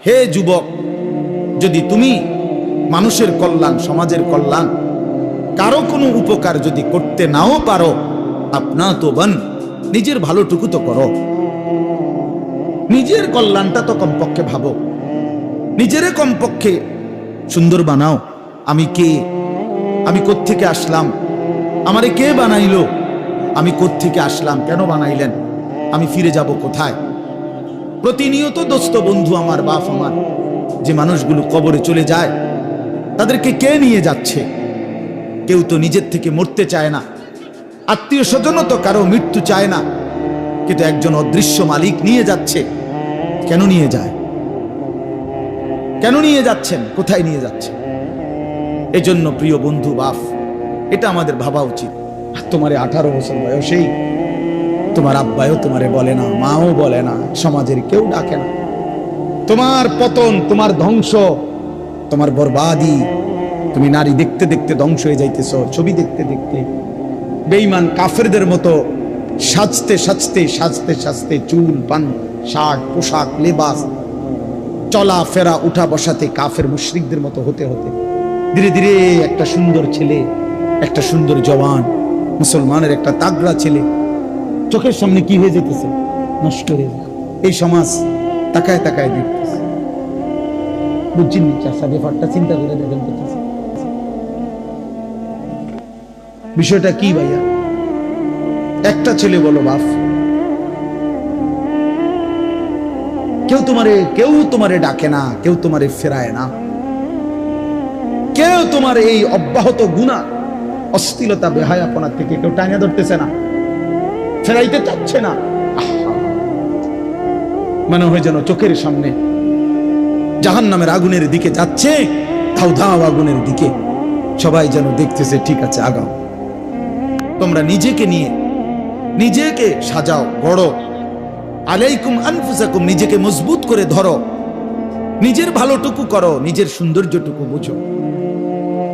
হে যুবক, যদি তুমি মানুষের কল্যাণ, সমাজের কল্যাণ, কারো কোনো উপকার যদি করতে নাও পারো, আপনা তো বন, নিজের ভালোটুকু তো করো, নিজের কল্যাণটা তো কমপক্ষে ভাবো, নিজেরে কমপক্ষে সুন্দর বানাও। আমি কে? আমি কোত্থেকে আসলাম? আমারে কে বানাইলো? আমি কোত্থেকে আসলাম? কেন বানাইলেন? আমি ফিরে যাব কোথায়? প্রতিনিয়ত দোস্ত বন্ধু আমার, বাপ আমার, যে মানুষগুলো কবরে চলে যায়, তাদেরকে কে নিয়ে যাচ্ছে? কেউ তো নিজের থেকে মরতে চায় না, আত্মীয় স্বজনও তো কারো মৃত্যু চায় না, কিন্তু একজন অদৃশ্য মালিক নিয়ে যাচ্ছে। কেন নিয়ে যায়? কেন নিয়ে যাচ্ছেন? কোথায় নিয়ে যাচ্ছেন? এজন্য প্রিয় বন্ধু, বাপ, এটা আমাদের ভাবা উচিত। তোমারে 18 বছর বয়সেই তোমার আব্বাও তোমারে বলে না, মাও বলে না, সমাজের কেউ ডাকে না। তোমার পতন, তোমার ধ্বংস, তোমার বরবাদি, তুমি নারী দেখতে দেখতে ধ্বংস হয়ে যাইতেছ, ছবি দেখতে দেখতে বেঈমান কাফেরদের মতো সাজতে সাজতে সাজতে সাজতে, চুল পান, শার্ট, পোশাক, লেবাস, চলা ফেরা, উঠা বসাতে কাফের মুশরিকদের মতো হতে হতে ধীরে ধীরে একটা সুন্দর ছেলে, একটা সুন্দর জওয়ান মুসলমানের একটা তাগড়া ছেলে চোখের সামনে কি হয়ে যেতেছে? নষ্ট হয়ে যায়। এই সমাজ তাকায় তাকায় দেখতেছে। বুঝছেন চাষা ব্যাপারটা চিন্তা করে দেখেন করতেছে। বিষয়টা কি ভাইয়া? একটা ছেলে বলো বাপ, কেউ তোমারে ডাকে না, কেউ তোমারে ফেরায় না, কেউ তোমার এই অব্যাহত গুনাহ, অশ্লীলতা, বেহায়াপনা থেকে কেউ টানিয়ে ধরতেছে না, ফেরাইতে চাচ্ছে না। মনে হয় যেন চোখের সামনে জাহান্নামের আগুনের দিকে যাচ্ছে, ধাও ধাও আগুনের দিকে, সবাই যেন দেখতেছে, ঠিক আছে আগাও। তোমরা নিজেকে নিয়ে নিজেকে সাজাও, গড়ো, আলাইকুম আনফুসাকুম, নিজেকে মজবুত করে ধরো, নিজের ভালোটুকু করো, নিজের সৌন্দর্যটুকু বুঝো।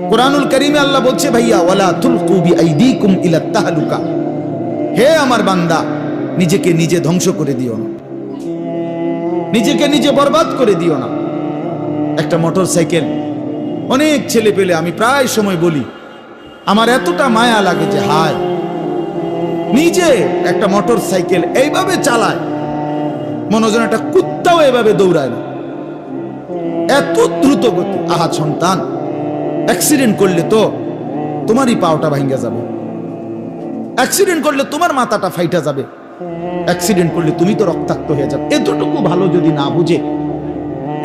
কুরআনুল কারীমে আল্লাহ বলছে, ভাইয়া ওয়ালা তুলকু বিআইদিকুম ইলা তাহলুকা, হে আমার বান্দা, নিজেকে নিজে ধ্বংস করে দিও না, নিজেকে নিজে বরবাদ করে দিও না। একটা মোটর সাইকেল, অনেক ছেলে পেলে, আমি প্রায় সময় বলি, আমার এতটা মায়া লাগে যে হায়, নিজে একটা মোটর সাইকেল এইভাবে চালায়, মনে হয় একটা কুত্তাও এভাবে দৌড়ায় না, এত দ্রুত গতি। আহা সন্তান, অ্যাক্সিডেন্ট করলে তো তোমারই পাওটা ভাঙ্গা যাবে, অ্যাক্সিডেন্ট করলে তোমার মাথাটা ফাইটা যাবে, অ্যাক্সিডেন্ট করলে তুমি তো রক্তাক্ত হয়ে যাবে। এতটুকু ভালো যদি না বুঝে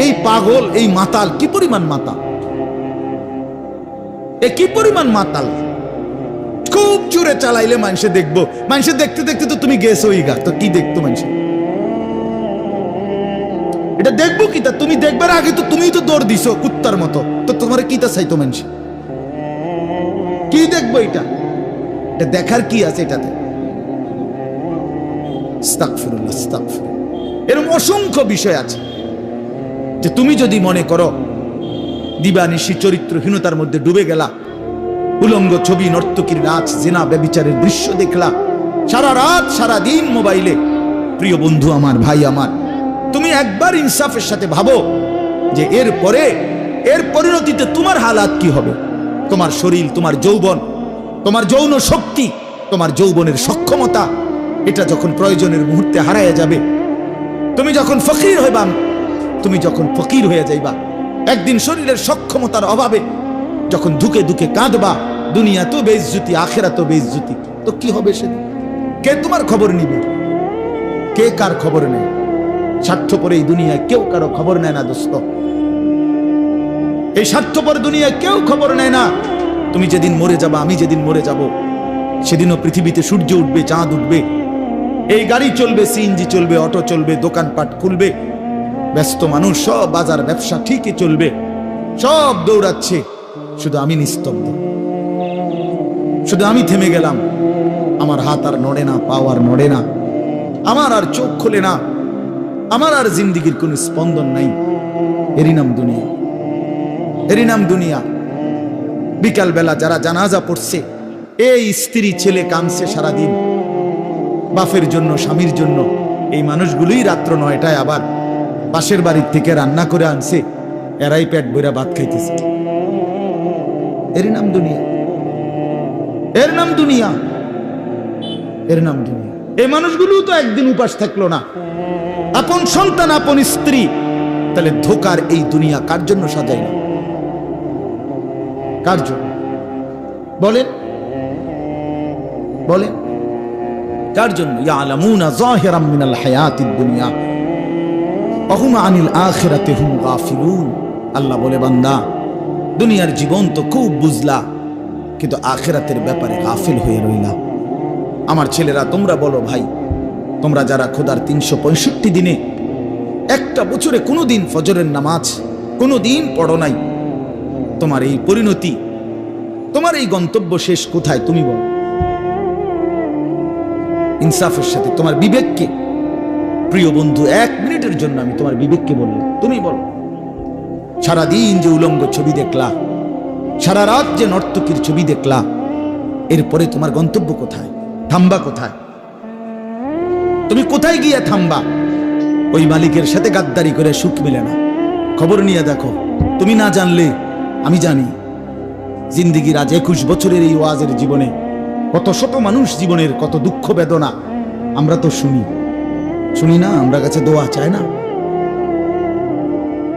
এই পাগল, এই মাতাল, কি পরিমাণ মাতাল, এ কি পরিমাণ মাতাল! খুব জোরে চালাইলে মানুষে দেখবো, মানুষে দেখতে দেখতে তো তুমি গেছো গা, তো কি দেখতো মানুষে? এটা দেখবো কি? তা তুমি দেখবার আগে তো তুমি তো দৌড় দিছো কুত্তার মতো, তো তোমার কি তা চাইতো মানুষ? কি দেখবো এটা? এটা দেখার কি আছে এটাতে? আস্তাগফিরুল্লাহ, আস্তাগফিরুল্লাহ। এরকম অসংখ্য বিষয় আছে যে তুমি যদি মনে করো দিবানিশি চরিত্রহীনতার মধ্যে ডুবে গেলা, উলঙ্গ ছবি, নর্তকীর নাচ, জিনা, ব্যভিচারের দৃশ্য দেখলা সারা রাত সারা দিন মোবাইলে, প্রিয় বন্ধু আমার, ভাই আমার, তুমি একবার ইনসাফের সাথে ভাবো যে এর পরিণতিতে তোমার হালাত কি হবে? তোমার শরীর, তোমার যৌবন, তোমার যৌন শক্তি, তোমার যৌবনের সক্ষমতা, এটা যখন প্রয়োজনের মুহূর্তে হারায় যাবে, তুমি যখন ফকির হইবা, তুমি যখন ফকির হয়ে যাইবা, একদিন শরীরের সক্ষমতার অভাবে যখন ধুকে ধুকে কাঁদবা, দুনিয়া তো বেইজ্জতি, আখিরাত তো বেইজ্জতি, তো কি হবে সেদিন? কে তোমার খবর নিবে? কে কার খবর নেয়? স্বার্থপর এই দুনিয়ায় কেউ কারো খবর নেয় না দোস্ত, এই স্বার্থপর দুনিয়ায় কেউ খবর নেয় না। তুমি যেদিন মরে যাবা, আমি যেদিন মরে যাব, সেদিনও পৃথিবীতে সূর্য উঠবে, চাঁদ উঠবে, এই গাড়ি চলবে, সিএনজি চলবে, অটো চলবে, দোকানপাট খুলবে, ব্যস্ত মানুষ সব বাজার ব্যবসা ঠিকই চলবে, সব দৌড়াচ্ছে, শুধু আমি নিস্তব্ধ, শুধু আমি থেমে গেলাম। আমার হাত আর নড়ে না, পা আর নড়ে না, আমার আর চোখ খোলে না, আমার আর জিন্দিগির কোন স্পন্দন নাই। এরই নাম দুনিয়া, এরই নাম দুনিয়া। বিকাল বেলা যারা জানাজা পড়ছে, এই স্ত্রী ছেলে কাঁদছে সারাদিন বাপের জন্য, স্বামীর জন্য, এই মানুষগুলোই রাত্র 9টায় আবার পাশের বাড়ির থেকে রান্না করে আনছে, এরাই পেট ভরে ভাত খাইতেছে। এর নাম দুনিয়া, এর নাম দুনিয়া, এর নাম দুনিয়া। এই মানুষগুলো তো একদিন উপাস থাকলো না, আপন সন্তান, আপন স্ত্রী। তাহলে ধোকার এই দুনিয়া কার জন্য সাজাইল? কার জন্য বলেন, বলেন কার জন্য? ইয়ালামুনা যাহিরাম মিনাল হায়াতিদ দুনিয়া ওয়া হুম আনিল আখিরাতি হুম গাফিলুন। আল্লাহ বলে, বান্দা দুনিয়ার জীবন তো খুব বুঝলা, কিন্তু আখিরাতের ব্যাপারে গাফিল হয়ে রইলা। আমার ছেলেরা, তোমরা বলো ভাই, তোমরা যারা খোদার 365 দিনে একটা বছরে কোনোদিন ফজরের নামাজ কোনোদিন পড়ো নাই, তোমার এই পরিণতি, তোমার এই গন্তব্য শেষ কোথায়? তুমি বলো ইনসাফের সাথে। তোমার বিবেককে, প্রিয় বন্ধু, 1 মিনিটের জন্য আমি তোমার বিবেককে বললাম, তুমি বলো সারাদিন যে উলঙ্গ ছবি দেখলা, সারা রাত যে নর্তকীর ছবি দেখলা, এরপরে তোমার গন্তব্য কোথায়? থামবা কোথায়? তুমি কোথায় গিয়ে থামবা? ওই মালিকের সাথে গাদ্দারি করে সুখ মিলে না। খবর নিয়ে দেখো, তুমি না জানলে আমি জানি। জিন্দিগির আজ 21 বছরের এই ওয়াজের জীবনে কত শত মানুষ জীবনের কত দুঃখ বেদনা আমরা তো শুনি না। আমরা কাছে দোয়া চায় না।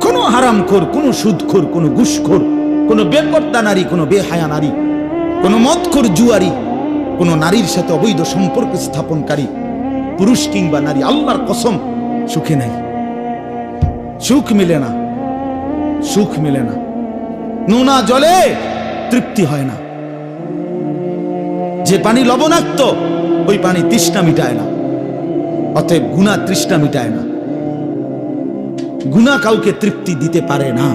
কোনো হারামখোর, কোনো সুদখোর, কোনো ঘুষখোর, কোনো বেপর্দা নারী, কোনো বেহায়া নারী, কোনো মদখোর জুয়ারি, কোনো নারীর সাথে অবৈধ সম্পর্ক স্থাপনকারী পুরুষ কিংবা নারী, আল্লাহর কসম সুখে নাই। সুখ মিলে না, সুখ মিলে না। নোনা জলে তৃপ্তি হয় না। যে পানি লবণাক্ত, ওই পানি তৃষ্ণা মিটায় না। অতএব গুনাহ তৃষ্ণা মিটায় না। গুনাহ কাউকে তৃপ্তি দিতে পারে না।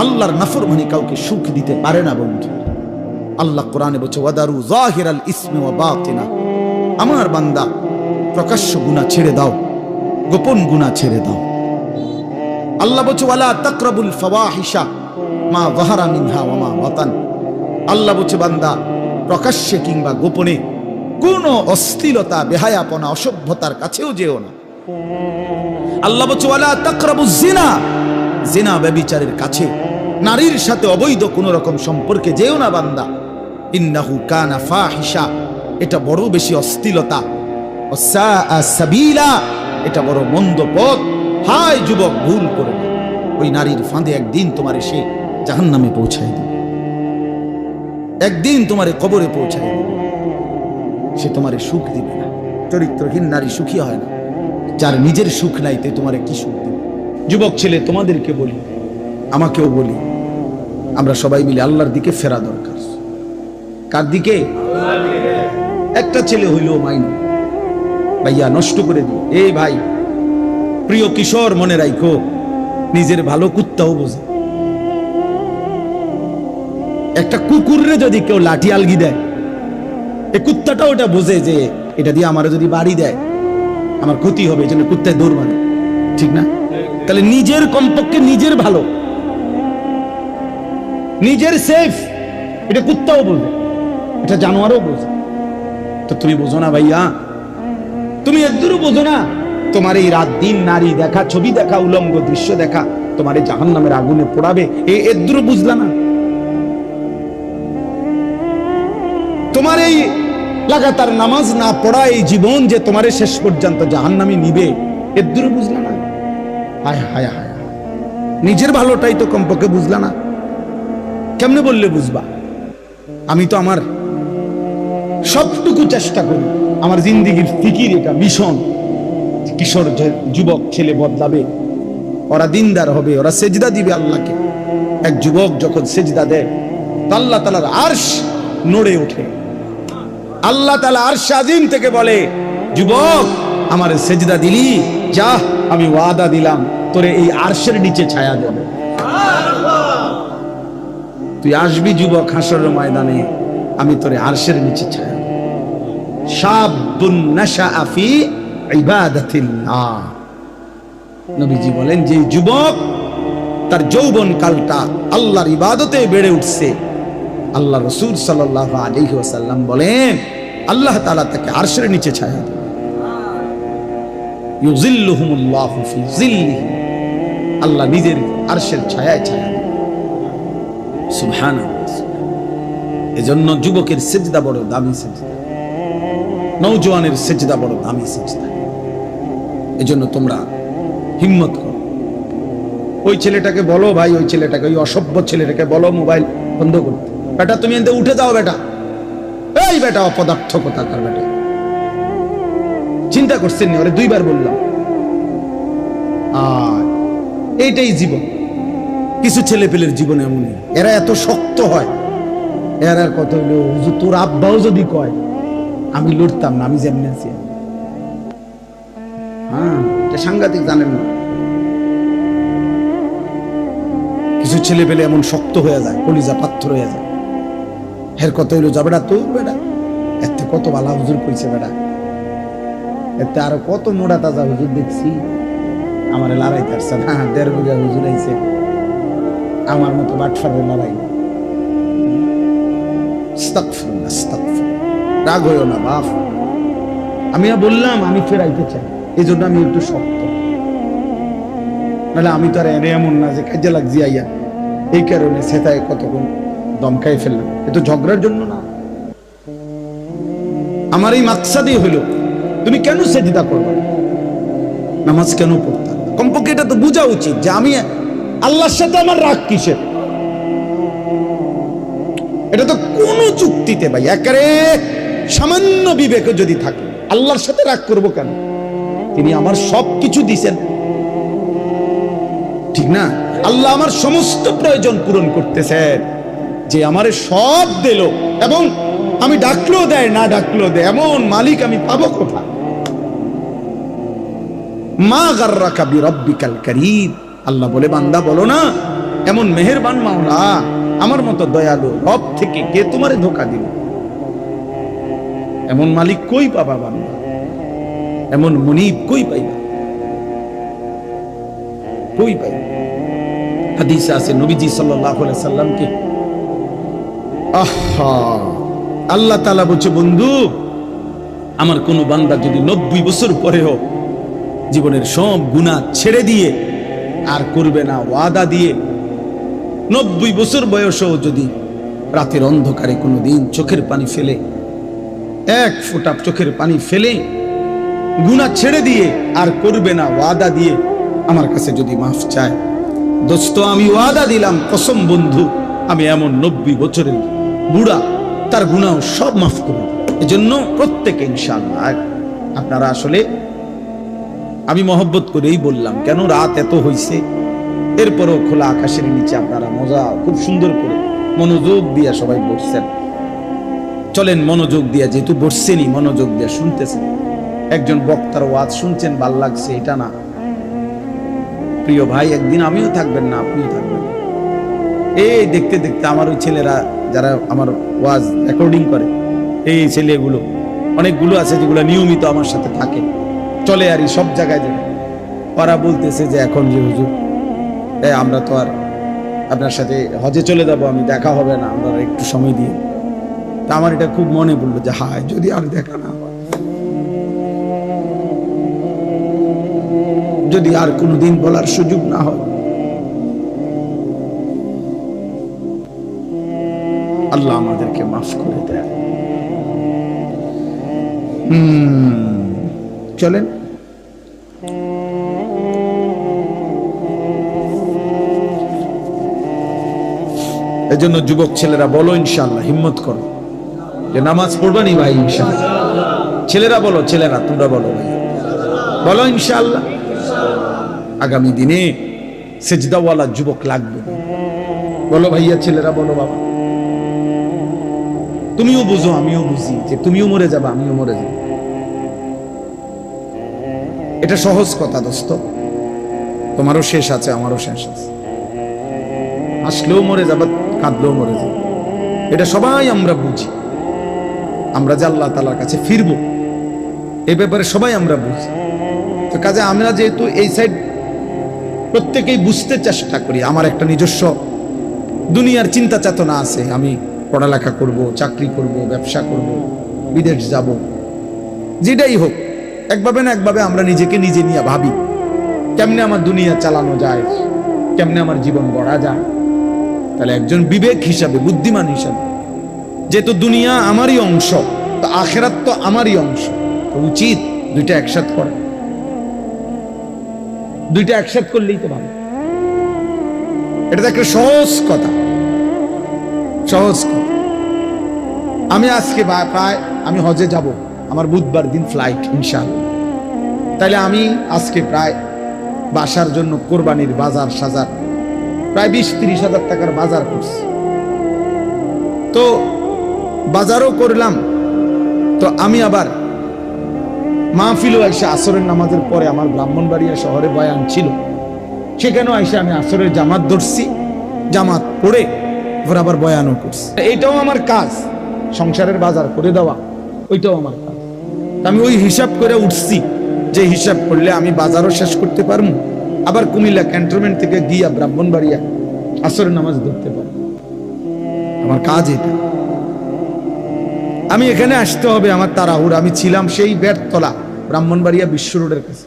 আল্লাহর নাফরমানি কাউকে সুখ দিতে পারে না বন্ধু। আল্লাহ কোরআনে বলছে, ওয়াদারু যাহিরাল ইসমি ওয়া বাতিনা। আমার বান্দা, প্রকাশ্য গুনাহ ছেড়ে দাও, গোপন গুনাহ ছেড়ে দাও। আল্লাহ বলছে, ওয়ালা তাকরাবুল ফাওয়াহিশা মা যাহারা মিনহা ওয়া মা বাতান। আল্লাহ বলছে, বান্দা প্রকাশ্যে কিংবা গোপনে কোনো অশ্লীলতা, বেহায়াপনা, অসভ্যতার কাছেও যেও না। আল্লাহ বলছে, ওয়ালা তাকরাবুজ জিনা। জিনা, ব্যভিচারের কাছে, নারীর সাথে অবৈধ কোন রকম সম্পর্কে যেও না বান্দা। ইন্নাহু কানা ফাহিশা, এটা বড় বেশি অশ্লীলতা। ওয়াসাআ সাবিলা, এটা বড় মন্দ পথ। হায় যুবক, ভুল করে না। ওই নারীর ফাঁদে একদিন তোমার এসে জাহান্নামে পৌঁছায় দিবে, একদিন তোমারে কবরে পৌঁছায় দিবে। সে তোমারে সুখ দিবে না। চরিত্রহীন নারী সুখী হয় না। যার নিজের সুখ নাই, তে তোমারে কি সুখ দিবে? যুবক ছেলে, তোমাদেরকে বলি, আমাকেও বলি, আমরা সবাই মিলে আল্লাহর দিকে ফেরা দরকার। কার দিকে? একটা ছেলে হইলেও মাইন ভাইয়া নষ্ট করে দিও। এই ভাই, প্রিয় কিশোর, মনে রাখো, নিজের ভালো কুত্তাও বোঝে। একটা কুকুররে যদি কেউ লাঠি আলগি দেয়, এই কুত্তাটা ওটা বোঝে যে এটা দিয়ে আমার যদি বাড়ি দেয় আমার ক্ষতি হবে, এই জন্য কুত্তায় দৌড় মারে। ঠিক না? তাহলে নিজের, কমপক্ষে নিজের ভালো, নিজের সেফ, এটা কুত্তাও বোঝে, এটা জানোয়ারও বোঝে। তো তুমি বোঝো না ভাইয়া? তুমি একদূরও বোঝো না? তোমার এই রাত দিন নারী দেখা, ছবি দেখা, উলঙ্গ দৃশ্য দেখা তোমার এই জাহান্নামের আগুনে পোড়াবে, একদূরও বুঝলা না? তোমার এই লাগাতার নামাজ না পড়া এই জীবন যে তোমার শেষ পর্যন্ত জাহান্নামে নিবে, একদূরও বুঝলা না? হায় হায় হায়, নিজের ভালোটাই তো কমপক্ষে বুঝলা না। কেমনে বললে বুঝবা? আমি তো আমার সবটুকু চেষ্টা করি, আমার জিন্দিগির ফিকির এটা, মিশন। কিশোর যুবক ছেলে বদলাবে, ওরা দিনদার হবে, ওরা সেজদা দিবে আল্লাহকে। এক যুবক যখন সেজদা দেয়, আল্লাহ তাআলার আরশ নড়ে ওঠে। আল্লাহ তাআলা আরশ আজিম থেকে বলে, যুবক আমার সেজদা দিলি, যা, আমি ওয়াদা দিলাম তোরে এই আরশের নিচে ছায়া দেব। তুই আসবি যুবক হাসরের ময়দানে, আমি তোরে আরশের নিচে ছায়া দেব। শাবুন নাশাআ ফি ইবাদাতিল্লাহ। নবীজি বলেন, যে যুবক তার যৌবন কালটা আল্লাহর ইবাদতে বেড়ে উঠছে, আল্লাহ রাসূল সাল্লাল্লাহু আলাইহি ওয়াসাল্লাম বলেন, আল্লাহ তাআলা তাকে আরশের নিচে ছায়া দেন। ইউযিল্লুহুমুল্লাহু ফি যিল্লিহি, আল্লাহ নিজের আরশের ছায়ায় ছায়া দেন। সুবহানাল্লাহ। এজন্য যুবকের সিজদা বড় দামি সিজদা, নওজোয়ানের সিজদা বড় দামি সিজদা। এজন্য তোমরা হিম্মত করো। ওই ছেলেটাকে বলো ভাই, ওই ছেলেটাকে, ওই অসভ্য ছেলেটাকে বলো মোবাইল বন্ধ করতে। বেটা তুমি এতে উঠে যাও বেটা, এই বেটা অপদার্থ কোথাকার বেটা। চিন্তা করছেন না? ওরে দুইবার বললাম। আর এইটাই জীবন। কিছু ছেলে পেলের জীবনে এমনই, এরা এত শক্ত হয়। এরা কত হলো, হুজুর তোর আব্বাও যদি কয় আমি লড়তাম না, আমি যেমনি আছি। হ্যাঁ, এটা সাংঘাতিক, জানেন না? কিছু ছেলে পেলে এমন শক্ত হয়ে যায়, কলিজা পাথর হয়ে যায়। হের কত হইলো, যা বেটা তোর বেটা এতে কত ভালো হুজুর কইছে বেটা, এতে আরো কত মোড়া তাজা হুজুর দেখছি, আমার লড়াইতে আসছে না। 1.5 বিঘা হুজুর আইছে, আমার মতো বাটফারের লড়াই। আস্তাগফিরুল্লাহ, আস্তাগফিরুল্লাহ। রাগ হইও না বাপ, আমি বললাম আমি ফেরাইতে চাই, এই জন্য আমি একটু শক্ত। নাহলে আমি তো আর এমন না যে কাজে লাগছি আইয়া, এই কারণে সেটাই কতক্ষণ দমকাই ফেললাম। এ তো ঝগড়ার জন্য না। আমার এই মাকসাদই হলো, তুমি কেন সেজদা করবে, নামাজ কেন পড়তে? কমপক্ষে এটা তো বোঝা উচিত যে আমি আল্লাহর সাথে আমার রাগ কিসের। এটা তো কোনো যুক্তিতে ভাই একেবারে সামান্য বিবেকে যদি থাকে, আল্লাহর সাথে রাগ করব কেন? তিনি আমার সব কিছু দিছেন, ঠিক না? আল্লাহ আমার সমস্ত প্রয়োজন পূরণ করতেছেন, যে আমারে সব দিল, এবং আমি ডাকলেও দেয় না ডাকলেও দেয়, এমন মালিক আমি পাবো কোথায়? মা গাররাকা বিরাব্বিকাল কারীম। আল্লাহ বলে, বান্দা বলো না এমন মেহেরবান মাওলা, আমার মতো দয়ালু রব থেকে কে তোমারে ধোঁকা দিল? এমন মালিক কই পাবা বান্দা, এমন মুনিব কই পাইবা, কই পাইবা? হাদিসে আছে নবীজি সাল্লাল্লাহু আলাইহি সাল্লামকে আল্লাহ তাআলা বলছে, বন্ধু আমার কোন বান্দা যদি 90 বছর পরেও জীবনের সব গুনাহ ছেড়ে দিয়ে আর করবে না ওয়াদা দিয়ে, 90 বছর বয়সেও যদি রাতের অন্ধকারে কোনোদিন চোখের পানি ফেলে, এক ফোঁটা চোখের পানি ফেলে গুনাহ ছেড়ে দিয়ে আর করবে না ওয়াদা দিয়ে আমার কাছে যদি মাফ চায়, দোস্ত আমি ওয়াদা দিলাম, কসম বন্ধু, আমি এমন 90 বছরের বুড়া তার গুনাহ সব মাফ করব। এজন্য প্রত্যেকে ইনশাআল্লাহ, আপনারা আসলে আমি মহব্বত করেই বললাম, কেন রাত এত হইছে, এরপরও খোলা আকাশের নিচে আপনারা মজা খুব সুন্দর করে মনোযোগ দিয়ে সবাই বসছেন। চলেন মনোযোগ দিয়ে, যেহেতু বসছেনই মনোযোগ দিয়ে শুনতেছেন। একজন বক্তার ওয়াজ শুনছেন, ভাল লাগছে এটা না, প্রিয় ভাই একদিন আমিও থাকবেন না, আপনিও থাকবেন। এই দেখতে দেখতে আমার ওই ছেলেরা যারা আমার ওয়াজ রেকর্ডিং করে, এই ছেলেগুলো অনেকগুলো আছে যেগুলো নিয়মিত আমার সাথে থাকে, চলে আর সব জায়গায় যায়। ওরা বলতেছে যে এখন যে হুজুর আমরা তো আর আপনার সাথে হজে চলে যাব, আমি দেখা হবে না, আমরা একটু সময় দিয়ে। তা আমার এটা খুব মনে পড়লো যে হায় যদি আর দেখা না হয়, যদি আর কোনোদিন বলার সুযোগ না হয়। আল্লাহ আমাদেরকে মাফ করে দেয়। চলেন এজন্য যুবক ছেলেরা বলো ইনশাআল্লাহ, হিম্মত করো যে নামাজ পড়বানি ভাই ইনশাআল্লাহ। ছেলেরা বলো, ছেলেরা তোমরা বলো ভাই, বলো ইনশাআল্লাহ। আগামী দিনে সেজদাওয়ালা যুবক লাগবে, বলো ভাইয়া, ছেলেরা বলো বাবা। তুমিও বুঝো আমিও বুঝি যে তুমিও মরে যাবে আমিও মরে যাব, এটা সহজ কথা দোস্ত। তোমারও শেষ আছে আমারও শেষ আছে, আসলেও মরে যাবে, কাঁদলেও মরে যাবে, এটা সবাই আমরা বুঝি। আমরা যে আল্লাহ তাআলার কাছে ফিরবো এই ব্যাপারে সবাই আমরা বুঝি। তো কাজে আমরা যেহেতু এই সাইড প্রত্যেকেই বুঝতে চেষ্টা করি, আমার একটা নিজস্ব দুনিয়ার চিন্তা চেতনা আছে, আমি পড়ালেখা করব, চাকরি করব, ব্যবসা করব, বিদেশ যাব, যেটাই হোক একভাবে না একভাবে আমরা নিজেকে নিজে নিয়ে ভাবি কেমনে আমার দুনিয়া চালানো যায়, কেমনে আমার জীবন গড়া যায়। তাহলে একজন বিবেক হিসাবে, বুদ্ধিমান হিসাবে, যেহেতু দুনিয়া আমারই অংশ, তো আখেরাত তো আমারই অংশ, তো উচিত দুইটা একসাথ করে, দুইটা একসাথ করলেই তো ভালো। এটা তো একটা সহজ কথা, সহজ কথা। আমি আজকে প্রায় আমি হজে যাব, আমার বুধবার দিন ফ্লাইট ইনশাআল্লাহ। তাইলে আমি আজকে প্রায় বাসার জন্য কোরবানির বাজার সাজার প্রায় 20-30 হাজার টাকার বাজার করছি। তো বাজারও করলাম, তো আমি আবার মাহফিলও আইসা আসরের নামাজের পরে আমার ব্রাহ্মণবাড়িয়া শহরে বয়ান ছিল, সেখানেও আইসা আমি আসরের জামাত ধরছি, জামাত পড়ে আবার বয়ানও করছি। এটাও আমার কাজ, সংসারের বাজার করে দেওয়া, ওইটাও আমার কাজ। আমি ওই হিসাব করে উঠছি যে হিসাব করলে আমি বাজারও শেষ করতে পারবো, আবার কুমিল্লা ক্যান্টনমেন্ট থেকে গিয়া ব্রাহ্মণবাড়িয়া আসরের নামাজ ধরতে পারবো। আমার কাজ এটা। আমি এখানে আসতে হবে, আমার তাড়াহুড়া। আমি ছিলাম সেই বেড়তলা ব্রাহ্মণবাড়িয়া বিশ্ব রোডের কাছে,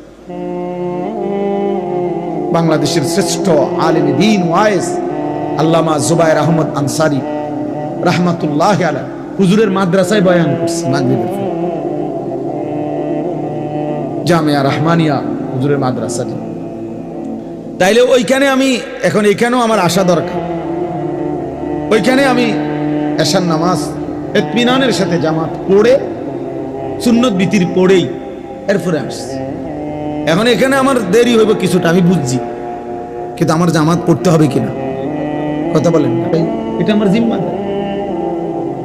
বাংলাদেশের শ্রেষ্ঠ আলেমে দ্বীন ওয়াইজ আল্লামা জুবায়ের আহমদ আনসারী রাহমাতুল্লাহ আলাইহি হুজুরের মাদ্রাসায় বয়ান করছি, মাগরিবের পর জামিয়া রহমানিয়া হুজুরের মাদ্রাসা। তাইলে ওইখানে আমি এখন, এখানেও আমার আসা দরকার। ওইখানে আমি এশার নামাজ ইতমিনানের সাথে জামাত পড়ে সুন্নত বিতির পড়েই এরপরে আসছি। এখন এখানে আমার দেরি হইব কিছুটা, আমি বুঝছি, কিন্তু আমার জামাত পড়তে হবে কিনা কথা বলেন না, এটা আমার জিম্মাদারি,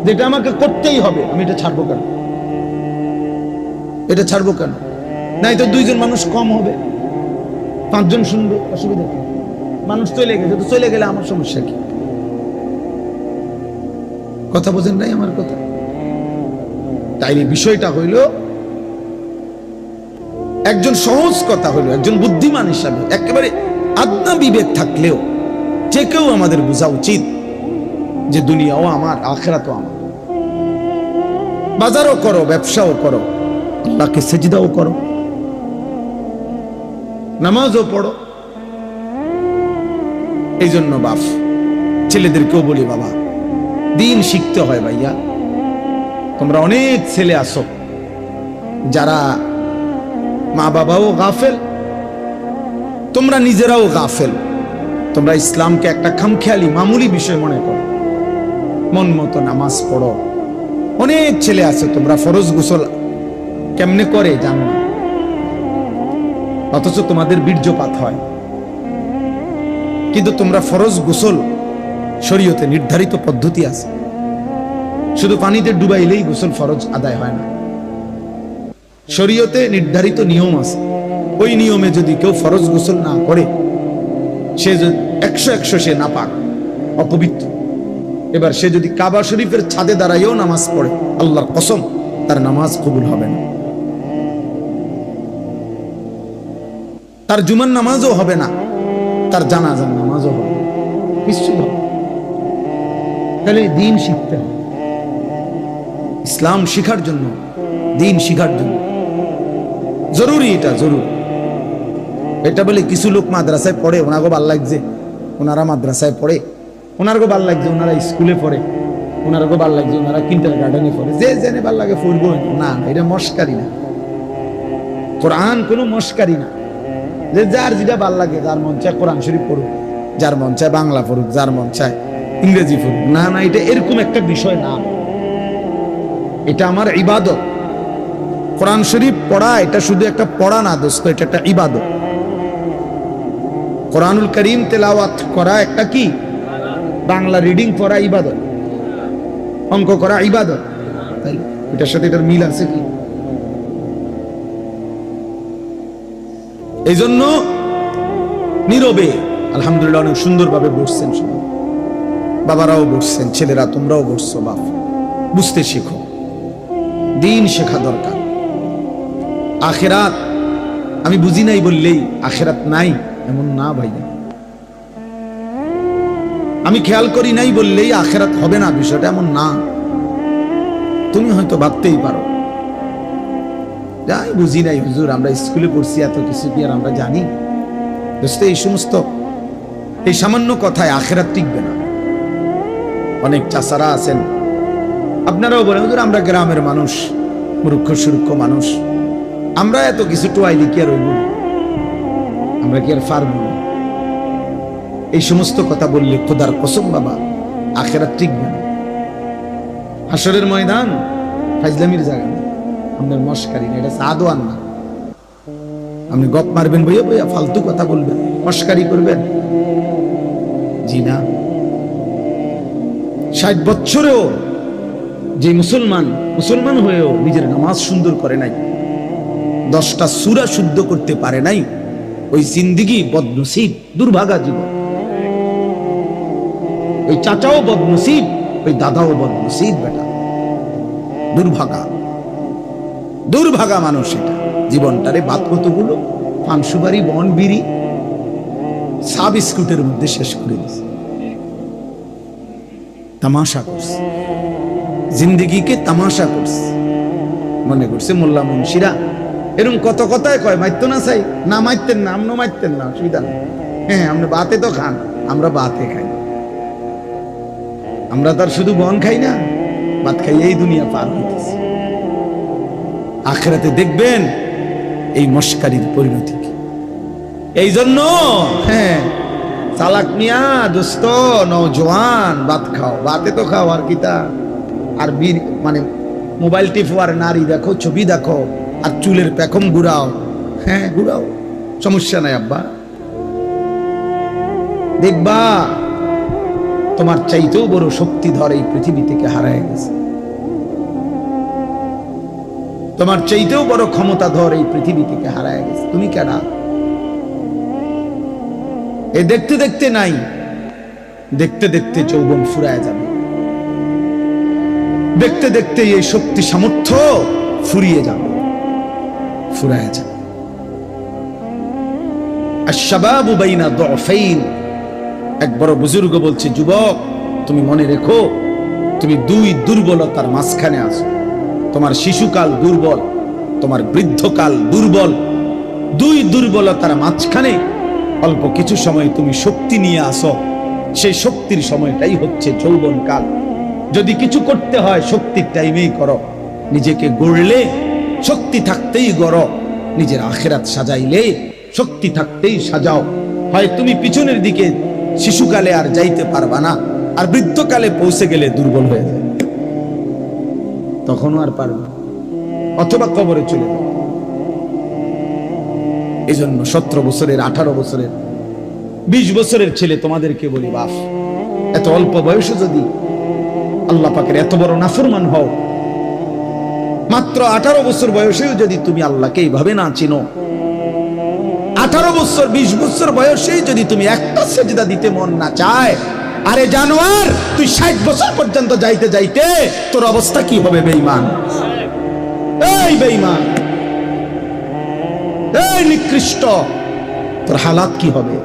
যেটা আমাকে করতেই হবে। আমি এটা ছাড়বো কেন? এটা ছাড়বো কেন? নাই তো 2 জন মানুষ কম হবে, 5 জন শুনবে, অসুবিধা কি? মানুষ চলে গেছে, তো চলে গেলে আমার সমস্যা কি? কথা বোঝেন নাই আমার কথা? তাই বিষয়টা হইল, একজন সহজ কথা হইল, একজন বুদ্ধিমান হিসাবে একেবারে আদনা বিবেক থাকলেও যে কেউ আমাদের বোঝা উচিত যে দুনিয়াও আমার, আখিরাতও আমার। বাজারও করো, ব্যবসাও করো, আল্লাহকে সেজদাও করো, নামাজও পড়ো। এই জন্য বাপ ছেলেদেরকেও বলি, বাবা দিন শিখতে হয় ভাইয়া। তোমরা অনেক ছেলে আসো যারা মা বাবাও গাফেল, তোমরা নিজেরাও গাফেল। তোমরা ইসলামকে একটা খামখেয়ালি মামুলি বিষয় মনে করো, মন মতো নামাজ পড়ো। অনেক ছেলে আছে তোমরা ফরজ গোসল কেমনে করে জানো না, অথচ তোমাদের বীর্যপাত হয়। কিন্তু তোমরা ফরজ গোসল শরীয়তে নির্ধারিত পদ্ধতি আছে, শুধু পানিতে ডুবাইলেই গোসল ফরজ আদায় হয় না। শরীয়তে নির্ধারিত নিয়ম আছে, ওই নিয়মে যদি কেউ ফরজ গোসল না করে, সে 100 সে নাপাক, অপবিত্র। এবার সে যদি কাবা শরীফের ছাদে দাঁড়াইও নামাজ পড়ে, আল্লাহর কসম তার নামাজ কবুল হবে না, তার জুমার নামাজও হবে না, তার জানাজার নামাজও হবে না, কিছু হবে। তাহলে দিন শিখতে হবে, ইসলাম শিখার জন্য, দিন শিখার জন্য জরুরি, এটা জরুরি। এটা বলে কিছু লোক মাদ্রাসায় পড়ে, ওনাকে ভাল লাগছে, ওনারা মাদ্রাসায় পড়ে, ওনারকে ভাল লাগছে, ওনারা স্কুলে পড়ে, ওনারকে ভাল লাগছে, ওনারা কিন্ডারগার্টেনে পড়ে, যে জেনে ভাল লাগে পড়বো না। এটা মস্কারি না, কোরআন কোনো মস্কারি না। যে যার যেটা ভাল লাগে, যার মন চায় কোরআন শরীফ পড়ুক, যার মন চায় বাংলা পড়ুক, যার মন চায় ইংরেজি পড়ুক, না না, এটা এরকম একটা বিষয় না। এটা আমার ইবাদত। কোরআন শরীফ পড়া এটা শুধু একটা পড়া না দোস্ত, এটা একটা ইবাদত। কোরআনুল করিম তেলাওয়াত করা একটা কি, বাংলা রিডিং পড়া ইবাদত, অঙ্ক করা ইবাদত। তাই এটার সাথে এটার মিল আছে কি? এই জন্য নীরবে আলহামদুলিল্লাহ অনেক সুন্দরভাবে বসছেন সবাই, বাবারাও বসছেন, ছেলেরা তোমরাও বসছো। বাপ বুঝতে শিখো, দিন শেখা দরকার। আখেরাত আমি বুঝি নাই বললেই আখেরাত নাই এমন না ভাইয়া, আমি খেয়াল করি নাই বললেই আখেরাত হবে না, বিষয়টা এমন না। তুমি হয়তো ভাবতেই পারো যাই বুঝি নাই হুজুর, আমরা স্কুলে পড়ছি, এত কিছু কি আর আমরা জানি? দোস্ত, এই সমস্ত এই সামান্য কথায় আখেরাত টিকবে না। অনেক চাচারা আছেন, আপনারাও বলেন হুজুর আমরা গ্রামের মানুষ, মূর্খ সুরক্ষ মানুষ, আমরা এত কিছু টোয়াইলি কি আর হইব, আমরা কি আর পারব? এই সমস্ত কথা বললে খোদার কসম বাবা আখেরাত টিকবে না। হাসরের ময়দান ফাজলামির জায়গা না, আপনার মস্কারি না, এটা সাদওয়ান না। আপনি গপ মারবেন বইয়া বইয়া, ফালতু কথা বলবেন, মস্কারি করবেন, জি না। 60 বছরেও যে মুসলমান হয়েও নিজের নামাজ সুন্দর করে নাই, 10টা সূরা শুদ্ধ করতে পারে নাই, ওই জিন্দেগি বদনসিব, দুর্ভাগা জীবন। ওই চাচাও বদনসিব, ওই দাদাও বদনসিব, বেটা দুর্ভাগা মানুষ। এটা জীবনটারে বাদ কতগুলো পান সুপারি বন বিড়ি চা বিস্কুটের মধ্যে শেষ করে দিছে, তামাশা করছে, জিন্দেগিকে তামাশা করছে। মনে করছে মোল্লা মুন্সিরা এরকম কত কথায় কয়, মারতো না চাই না, মারতেন না, আমনো মারতেন না, অসুবিধা নেই। হ্যাঁ, আপনি বাতে তো খান, আমরা বাতে খাই, আমরা তার শুধু বন খাই না, ভাত খাই, এই দুনিয়া পার হইতেছে। আখিরাতে দেখবেন এই মস্কারির পরিণতি কি। এই জন্য হ্যাঁ, চালাক মিয়া দোস্ত নওজোয়ান, ভাত খাও, বাতে তো খাও, আর কিতা, আর মানে মোবাইল টিপো, আর নারী দেখো, ছবি দেখো, আর চুলের পেখম ঘুরাও, হ্যাঁ ঘুরাও, সমস্যা নাই আব্বা। দেখবা তোমার চাইতেও বড় শক্তিধর এই পৃথিবী থেকে হারায় গেছে, তোমার চাইতেও বড় ক্ষমতাধর এই পৃথিবী থেকে হারায় গেছে। তুমি কেডা? এ দেখতে দেখতে নাই, দেখতে দেখতে যৌবন ফুরায় যাবে, দেখতে দেখতে এই শক্তি সামর্থ্য ফুরিয়ে যাবে, ফুরায় যাবে। আশ-শাবাবু বাইনা দু'ফাইন, এক বড় বুজুর্গ বলছে, যুবক তুমি মনে রেখো, তুমি দুই দুর্বলতার মাঝখানে আছো। তোমার শিশুকাল দুর্বল, তোমার বৃদ্ধকাল দুর্বল, দুই দুর্বলতার মাঝখানে অল্প কিছু সময় তুমি শক্তি নিয়ে আসো, সেই শক্তির সময়টাই হচ্ছে যৌবনকাল। যদি কিছু করতে হয় শক্তির টাইমেই করো, নিজেকে গড়লে শক্তি থাকতেই গড়ো, নিজের আখিরাত সাজাইলে শক্তি থাকতেই সাজাও। হয় তুমি পিছনের দিকে শিশুকালে আর যাইতে পারবা না, আর বৃদ্ধকালে পৌঁছে গেলে দুর্বল হয়ে যায়, তখনও আর পারবে, অথবা কবরে চলে যাবে। এই জন্য 17 বছরের, 18 বছরের, 20 বছরের ছেলে তোমাদেরকে বলি, বাপ এত অল্প বয়সে যদি আল্লাহ পাকের এত বড় নাফরমান হও, মাত্র 18 বছর বয়সেও যদি তুমি আল্লাহকে এইভাবে না চিনো, 18 বছর 20 বছর বয়সেই যদি তুমি একটা সেজদা দিতে মন না চায়, আরে জানোয়ার তুই 60 বছর পর্যন্ত যাইতে যাইতে তোর অবস্থা কি হবে? বেঈমান, এই বেঈমান, এই নিকৃষ্ট, তোর হালাত কি হবে?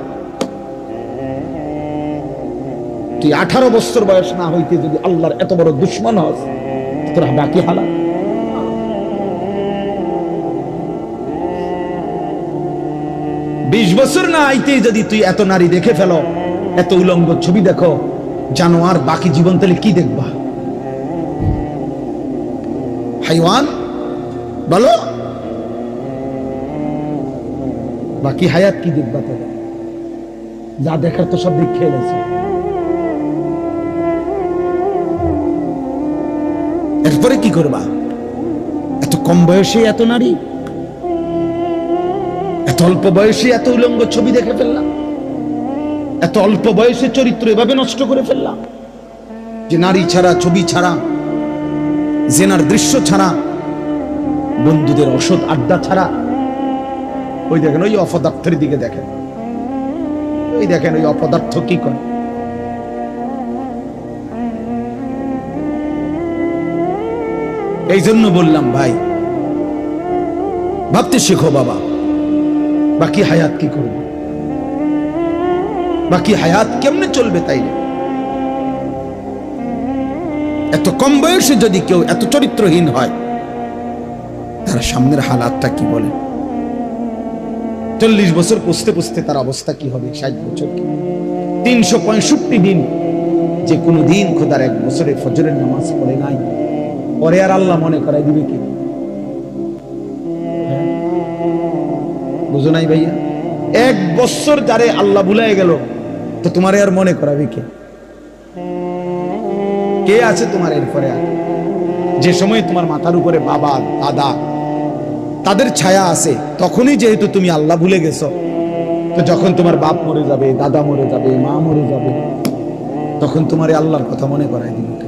তুই 18 বছর বয়স না হইতে যদি আল্লাহর এত বড় দুশ্মন হস, তোর বাকি হালাত। বিশ বছর না আইতেই যদি তুই এত নারী দেখে ফেলো, এত উলঙ্গ ছবি দেখো, জানোয়ার, বাকি জীবন তাহলে কি দেখবা? হাইওয়ান বলো, বাকি হায়াত কি দেখবা? তাহলে যা দেখার তো সব দিক খেলেছে। এরপরে কি করবা? এত কম বয়সে এত নারী, এত অল্প বয়সে এত উলঙ্গ ছবি দেখে ফেললাম, এত অল্প বয়সে চরিত্র এভাবে নষ্ট করে ফেললাম যে নারী ছাড়া, ছবি ছাড়া, জেনার দৃশ্য ছাড়া, বন্ধুদের অসৎ আড্ডা ছাড়া। ওই দেখেন, ওই অপদার্থের দিকে দেখেন, ওই দেখেন ওই অপদার্থ কি করে। এই জন্য বললাম ভাই, ভাবতে শেখো বাবা, বাকি হায়াত কি করবে, বাকি হায়াত কেমনে চলবে? তাইলে এত কম বয়সে যদি কেউ এত চরিত্রহীন হয়, তার সামনের হালাতটা কি বলে? 40 বছর পুষতে পুষতে তার অবস্থা কি হবে? 60 বছর, 365 দিন, যে কোনো দিন খোদার 1 বছরে ফজরের নামাজ পড়ে নাই, পরে আর আল্লাহ মনে করাই দিবে কি? বুঝো নাই ভাইয়া? 1 বছর যারে আল্লাহ ভুলাই গেল, তো তোমারে আর মনে করাবে কে? কে আছে তোমার এরপরে? আর যে সময় তোমার মাথার উপরে বাবা দাদা তাদের ছায়া আছে, তখনই যেহেতু তুমি আল্লাহ ভুলে গেছো, তো যখন তোমার বাপ মরে যাবে, দাদা মরে যাবে, মা মরে যাবে, তখন তোমার আল্লাহর কথা মনে করাই দিবে।